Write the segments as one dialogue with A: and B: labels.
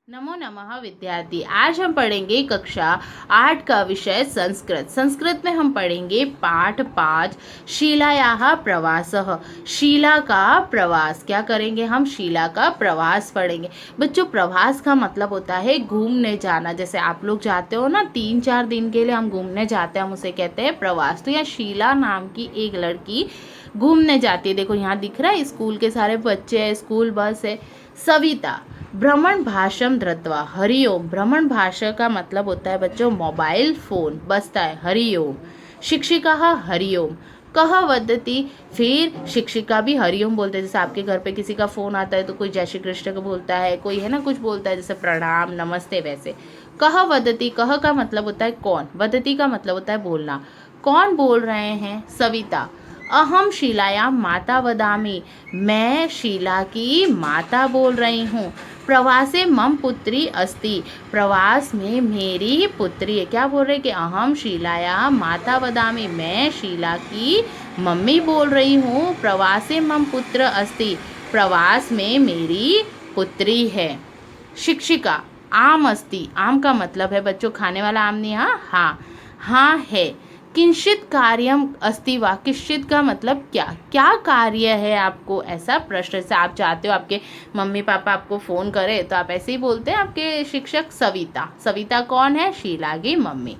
A: नमो नमः विद्यार्थी। आज हम पढ़ेंगे कक्षा 8 का विषय संस्कृत। संस्कृत में हम पढ़ेंगे पाठ 5 शीलायाः प्रवासः। शीला का प्रवास। क्या करेंगे हम? शीला का प्रवास पढ़ेंगे। बच्चों, प्रवास का मतलब होता है घूमने जाना। जैसे आप लोग जाते हो ना, 3-4 दिन के लिए हम घूमने जाते हैं, हम उसे कहते हैं प्रवास। तो यहाँ शीला नाम की एक लड़की घूमने जाती है। देखो यहाँ दिख रहा है, स्कूल के सारे बच्चे हैं, स्कूल बस है। सविता भ्रमण भाषम धृत्वा हरिओम। भ्रमण भाषा का मतलब होता है बच्चों मोबाइल फोन बजता है, हरिओम। शिक्षिका हरिओम। कह वदती। फिर शिक्षिका भी हरिओम बोलते हैं। जैसे आपके घर पे किसी का फोन आता है तो कोई जय श्री कृष्ण को बोलता है, कोई है ना कुछ बोलता है जैसे प्रणाम नमस्ते, वैसे। कह वदती। कह का मतलब होता है कौन, वदती का मतलब होता है बोलना। कौन बोल रहे हैं? सविता। अहम शीलायां माता वदामि। मैं शीला की माता बोल रही हूँ। प्रवासे मम पुत्री अस्ति। प्रवास में मेरी पुत्री है। क्या बोल रहे कि अहम शीलायां माता वदामि। मैं शीला की मम्मी बोल रही हूँ। प्रवासे मम पुत्र अस्ति। प्रवास में मेरी पुत्री है। शिक्षिका आम अस्ति। आम का मतलब है बच्चों खाने वाला आम नहीं, हाँ हाँ हाँ है। किंचित कार्यम अस्ति वा। किंचित का मतलब क्या, क्या कार्य है आपको, ऐसा प्रश्न से आप चाहते हो आपके मम्मी पापा आपको फ़ोन करे तो आप ऐसे ही बोलते हैं। आपके शिक्षक सविता। सविता कौन है? शीला की मम्मी।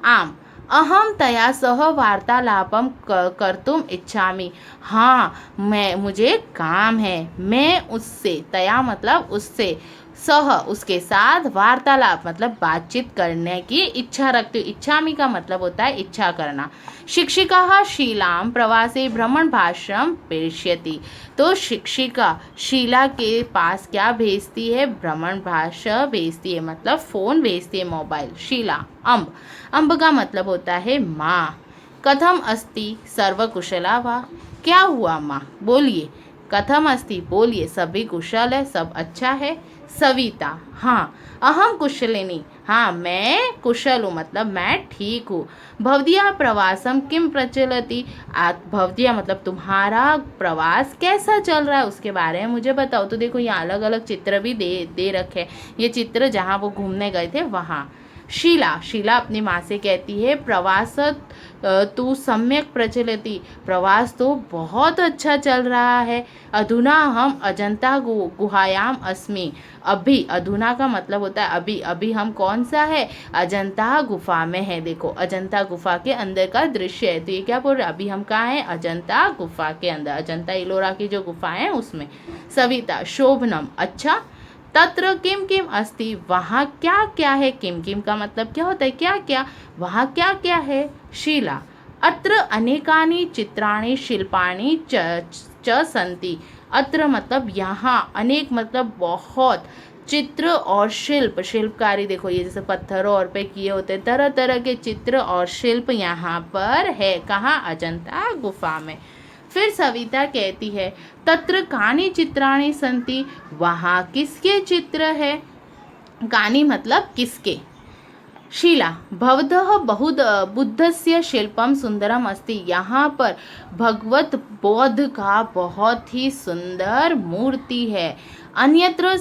A: आम। अहम तया सह वार्तालापम कर्तुम इच्छामि। हाँ, मुझे काम है। मैं उससे, तया मतलब उससे, सह उसके साथ, वार्तालाप मतलब बातचीत करने की इच्छा रखती हूँ। इच्छामि का मतलब होता है इच्छा करना। शिक्षिका शीलाम प्रवासे भ्रमण भाषण प्रेषयति। तो शिक्षिका शीला के पास क्या भेजती है? भ्रमण भाषा भेजती है, मतलब फ़ोन भेजती है, मोबाइल। शीला। अम्ब। अम्ब का मतलब होता है माँ। कथम अस्ति सर्वकुशला वा। क्या हुआ माँ? बोलिए। कथम अस्ति बोलिए, सभी कुशल है, सब अच्छा है। सविता हाँ। अहम कुशलिनी। हाँ, मैं कुशल हूँ, मतलब मैं ठीक हूँ। भवदीया प्रवासम किम प्रचलति। भवदीया मतलब तुम्हारा प्रवास कैसा चल रहा है, उसके बारे में मुझे बताओ। तो देखो यहाँ अलग अलग चित्र भी दे रखे। ये चित्र जहाँ वो घूमने गए थे वहाँ। शीला। शीला अपनी माँ से कहती है प्रवास तू सम्यक प्रचलति। प्रवास तो बहुत अच्छा चल रहा है। अधुना हम अजंता गुहायाम अस्मि। अभी, अधुना का मतलब होता है अभी। अभी हम कौन सा है? अजंता गुफा में है। देखो अजंता गुफा के अंदर का दृश्य है। तो ये क्या बोल रहे हैं? अभी हम कहाँ हैं? अजंता गुफा के अंदर, अजंता इलोरा की जो गुफा है उसमें। सविता शोभनम। अच्छा। तत्र किम किम अस्ति। वहाँ क्या क्या है? किम किम का मतलब क्या होता है? क्या क्या। वहाँ क्या क्या है? शीला। अत्र अनेकानि चित्राणि शिल्पाणि च सन्ति। अत्र मतलब यहाँ, अनेक मतलब बहुत, चित्र और शिल्प, शिल्पकारी देखो ये जैसे पत्थरों और पे किए होते हैं, तरह तरह के चित्र और शिल्प यहाँ पर है। कहाँ? अजंता गुफा में। फिर सविता कहती है तत्र कानि चित्राणि सन्ति। वहाँ किसके चित्र है? कानि मतलब किसके। शीला भवतः बहुद बुद्धस्य शिल्पम सुंदरम अस्ति। यहाँ पर भगवत बौद्ध का बहुत ही सुंदर मूर्ति है। अन्यत्र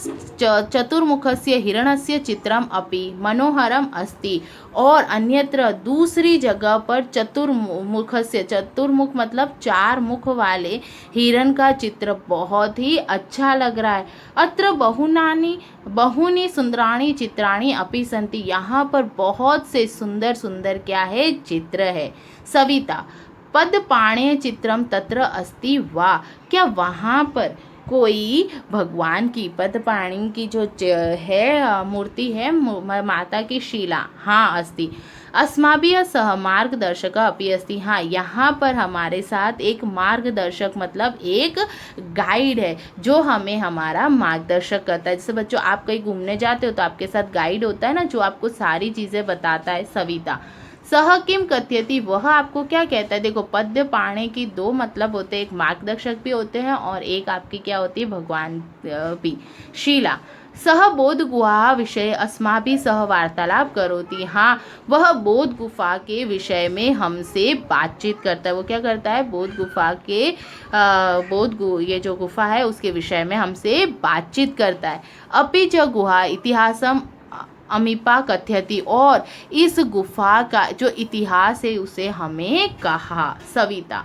A: चतुर्मुखस्य हिरणस्य चित्रम अपि मनोहरम अस्ति। और अन्यत्र दूसरी जगह पर चतुर्मुखस्य, चतुर्मुख मतलब 4 मुख वाले हिरण का चित्र बहुत ही अच्छा लग रहा है। अत्र बहुनी सुंदराणी चित्राणी अपि सन्ति। यहाँ पर बहुत से सुंदर सुंदर क्या है? चित्र है। सविता पदपाणेय चित्रम तत्र अस्ति वा। क्या वहाँ पर कोई भगवान की पदपाणी की जो है मूर्ति है माता की? शीला हाँ अस्ति। अस्माभिः सह मार्गदर्शक अपि अस्ति। हाँ, यहाँ पर हमारे साथ एक मार्गदर्शक मतलब एक गाइड है जो हमें हमारा मार्गदर्शक करता है। जैसे बच्चों आप कहीं घूमने जाते हो तो आपके साथ गाइड होता है ना, जो आपको सारी चीज़ें बताता है। सविता सह किम कथयति। वह आपको क्या कहता है? देखो पद्य पाणे की 2 मतलब होते हैं, एक मार्गदर्शक भी होते हैं और एक आपकी क्या होती है? भगवान भी। शीला सह बोध गुहा विषय अस्माभिः सह वार्तालाप करोति। हाँ, वह बोध गुफा के विषय में हमसे बातचीत करता है। वो क्या करता है? बोध गुफा के ये जो गुफा है उसके विषय में हमसे बातचीत करता है। अपि च गुहा इतिहासम अमीपा कथयति, और इस गुफा का जो इतिहास है उसे हमें कहा। सविता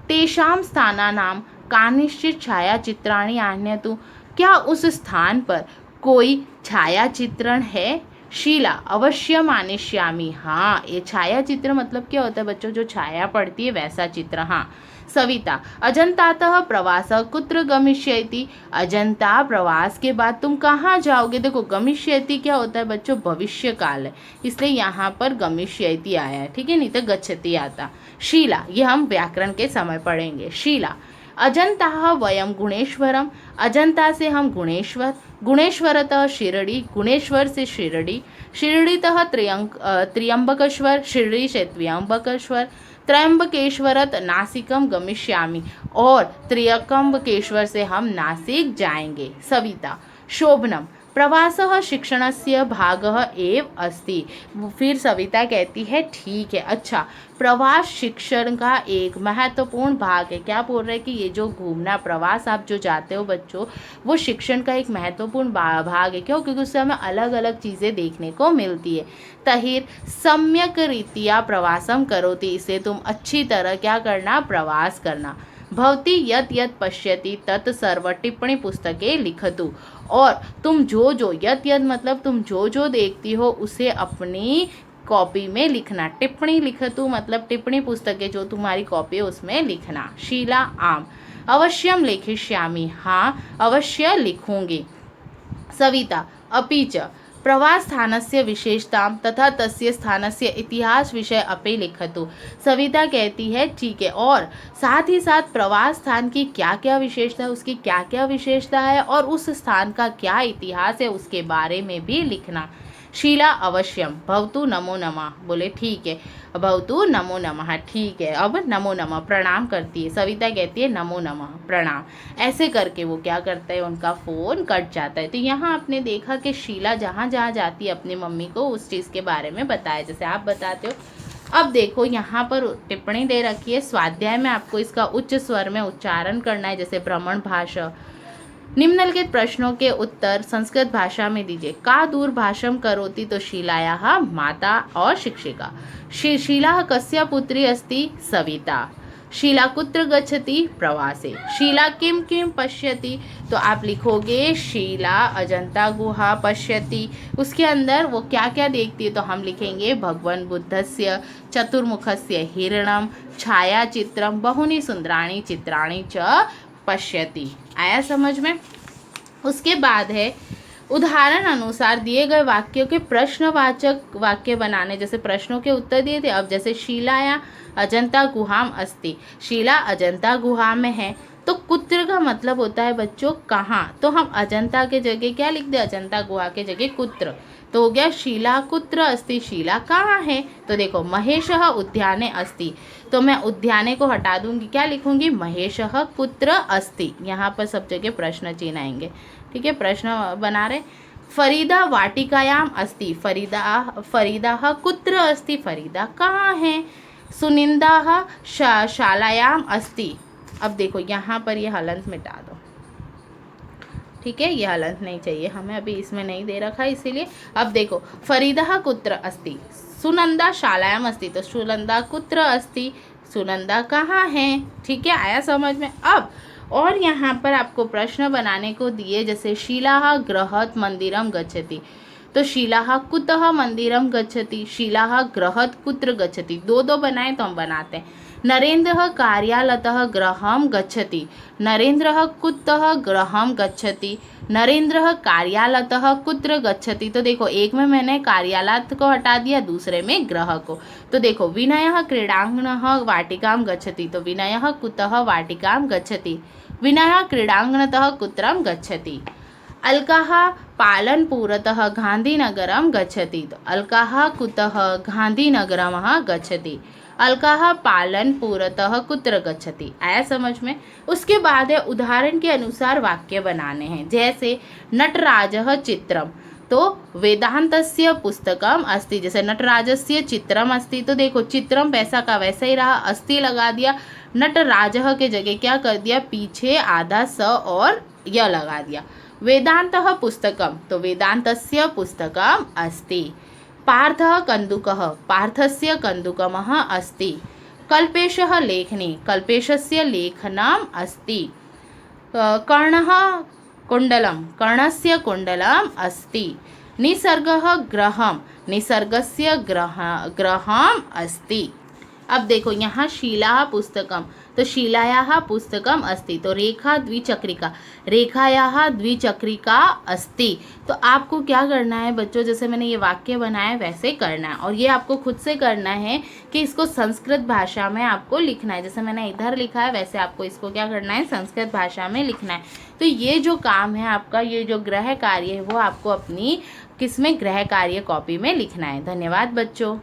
A: तेषां स्थानानां कानिश्चित् छायाचित्राणि आनयतु। क्या उस स्थान पर कोई छायाचित्रण है? शीला अवश्यम आनेष्यामि। हाँ, ये छायाचित्र मतलब क्या होता है बच्चों? जो छाया पड़ती है वैसा चित्र। हाँ। सविता अजंतातः प्रवास कुत्र गमिष्यति। अजंता प्रवास के बाद तुम कहाँ जाओगे? देखो गमिष्यति क्या होता है बच्चों? भविष्य काल है, इसलिए यहाँ पर गमिष्यति आया है, ठीक है, नहीं तो गच्छति आता। शीला, ये हम व्याकरण के समय पढ़ेंगे। शीला अजंता वयम गुणेश्वरम। अजंता से हम गुणेश्वर, गुणेश्वरतः शिरडी, गुणेश्वर से शिरडी, शिरडीतः त्र्यंबकेश्वर, शिरडी से त्र्यंबकेश्वर, त्र्यंबकेश्वरत नासिकम गमिष्यामि, और त्र्यंबकेश्वर से हम नासिक जाएंगे। सविता शोभनम प्रवासः शिक्षणस्य भागः एव अस्ति। फिर सविता कहती है ठीक है, अच्छा, प्रवास शिक्षण का एक महत्वपूर्ण भाग है। क्या बोल रहे हैं कि ये जो घूमना प्रवास आप जो जाते हो बच्चों, वो शिक्षण का एक महत्वपूर्ण भाग है। क्यों? क्योंकि उससे हमें अलग अलग चीज़ें देखने को मिलती है। तहिर सम्यक रीतिया प्रवासम करोति, इसे तुम अच्छी तरह क्या करना? प्रवास करना। भवती यत यत पश्यति तत् सर्व टिप्पणी पुस्तके लिखतु, और तुम जो जो, यत यत मतलब तुम जो जो देखती हो उसे अपनी कॉपी में लिखना। टिप्पणी लिखतु मतलब टिप्पणी पुस्तकें जो तुम्हारी कॉपी है उसमें लिखना। शीला आम अवश्यम लेखिष्यामि। हाँ, अवश्य लिखूंगी। सविता अपि च प्रवास स्थानस्य विशेषतां तथा तस्य स्थानस्य इतिहास विषय अपि लिखतु। सविता कहती है ठीक है, और साथ ही साथ प्रवास स्थान की क्या क्या विशेषता है, उसकी क्या क्या विशेषता है, और उस स्थान का क्या इतिहास है उसके बारे में भी लिखना। शीला अवश्यम भवतु नमो नमः। बोले ठीक है, भवतु नमो नमः, ठीक है। अब नमो नमः प्रणाम करती है। सविता कहती है नमो नमः प्रणाम। ऐसे करके वो क्या करता है? उनका फ़ोन कट जाता है। तो यहाँ आपने देखा कि शीला जहाँ जहाँ जाती है अपनी मम्मी को उस चीज़ के बारे में बताया जैसे आप बताते हो। अब देखो यहाँ पर टिप्पणी दे रखी है, स्वाध्याय में आपको इसका उच्च स्वर में उच्चारण करना है, जैसे भ्रमण भाषा। निम्नलिखित प्रश्नों के उत्तर संस्कृत भाषा में दीजिए। का दूरभाषम करोति, तो शीलायाः माता और शिक्षिका। शीला कस्य पुत्री अस्ति? सविता। शीला कुत्र गच्छति? प्रवासे। शीला किम किम पश्यति, तो आप लिखोगे शीला अजंता गुहा पश्यति। उसके अंदर वो क्या क्या देखती है, तो हम लिखेंगे भगवान बुद्धस्य चतुर्मुखस्य हिरणम छायाचित्रम बहूनि सुंदराणि चित्राणि च पश्यति। आया समझ में? उसके बाद है उदाहरण अनुसार दिए गए वाक्यों के प्रश्नवाचक वाक्य बनाने। जैसे प्रश्नों के उत्तर दिए थे, अब जैसे शीलाया अजंता गुहाम अस्ति, शीला अजंता गुहा में है, तो कुत्र का मतलब होता है बच्चों कहाँ, तो हम अजंता के जगह क्या लिख दे? अजंता गुहा के जगह कुत्र, तो हो गया शीला कुत्र अस्ति, शीला कहाँ है? तो देखो महेशः उद्याने अस्ति, तो मैं उद्याने को हटा दूंगी, क्या लिखूंगी? महेशः कुत्र अस्ति। यहाँ पर सब जगह प्रश्न चिन्ह आएंगे, ठीक है, प्रश्न बना रहे। फरीदा वाटिकायाम अस्ति, फरीदा कुत्र अस्ति, फरीदा कहाँ है? सुनिंदा शालायाम अस्ति। अब देखो यहाँ पर ये हलंत मिटा दो, ठीक है, ये हलंत नहीं चाहिए हमें, अभी इसमें नहीं दे रखा इसीलिए। अब देखो फरीदा कुत्र अस्ति, सुनंदा शालायाम अस्ति, तो सुनंदा कुत्र अस्ति, सुनंदा कहाँ है? ठीक है, आया समझ में? अब और यहाँ पर आपको प्रश्न बनाने को दिए, जैसे शीला गृहत मंदिरम गच्छति, तो शीला कुतः मंदिरम गच्छति, शीला गृहत कुत्र गच्छति। दो दो बनाए तो हम बनाते हैं। नरेंद्र कार्यालयतः गृहं गच्छति, नरेंद्र कुतः गृहं गच्छति, नरेंद्र कार्यालयतः कुत्र गच्छति। तो देखो एक में मैंने कार्यालय को हटा दिया, दूसरे में गृह को। तो देखो विनयः क्रीडांगणः वाटिकां गच्छति, तो विनयः कुतः वाटिकां गच्छति, विनयः क्रीडांगणतः कुत्रं गच्छति। अलकाः पालनपुरतः गांधीनगरं गच्छति। तो अलकाः कुतः गांधीनगरं गच्छति। अलकाः पालनपुरतः कुत्र गच्छति। आया समझ में। उसके बाद है उदाहरण के अनुसार वाक्य बनाने हैं। जैसे नटराजः चित्रम, तो वेदांतस्य पुस्तकम अस्ति। जैसे नटराजस्य चित्रम अस्ति, तो देखो चित्रम वैसा का वैसा ही रहा, अस्ति लगा दिया। नटराजः के जगह क्या कर दिया, पीछे आधा स और य लगा दिया। वेदांतः पुस्तकम, तो वेदांतस्य पुस्तकम अस्ति। पार्थः कन्दुकः, पार्थस्य कन्दुकमः अस्ति। कल्पेशः लेखनी, कल्पेशस्य लेखनम् अस्ति। कर्णः कुण्डलं, कर्णस्य कुण्डलम् अस्ति। निसर्गः गृहं, निसर्गस्य गृहम् अस्ति। अब देखो यहाँ शीला पुस्तकम, तो शीलायाः पुस्तकम अस्ति। तो रेखा द्विचक्रिका, रेखायाः द्विचक्रिका अस्ति। तो आपको क्या करना है बच्चों, जैसे मैंने ये वाक्य बनाया वैसे करना है, और ये आपको खुद से करना है कि इसको संस्कृत भाषा में आपको लिखना है। जैसे मैंने इधर लिखा है वैसे आपको इसको क्या करना है, संस्कृत भाषा में लिखना है। तो ये जो काम है आपका, ये जो गृह कार्य है वो आपको अपनी किसमें, गृह कार्य कॉपी में लिखना है। धन्यवाद बच्चों।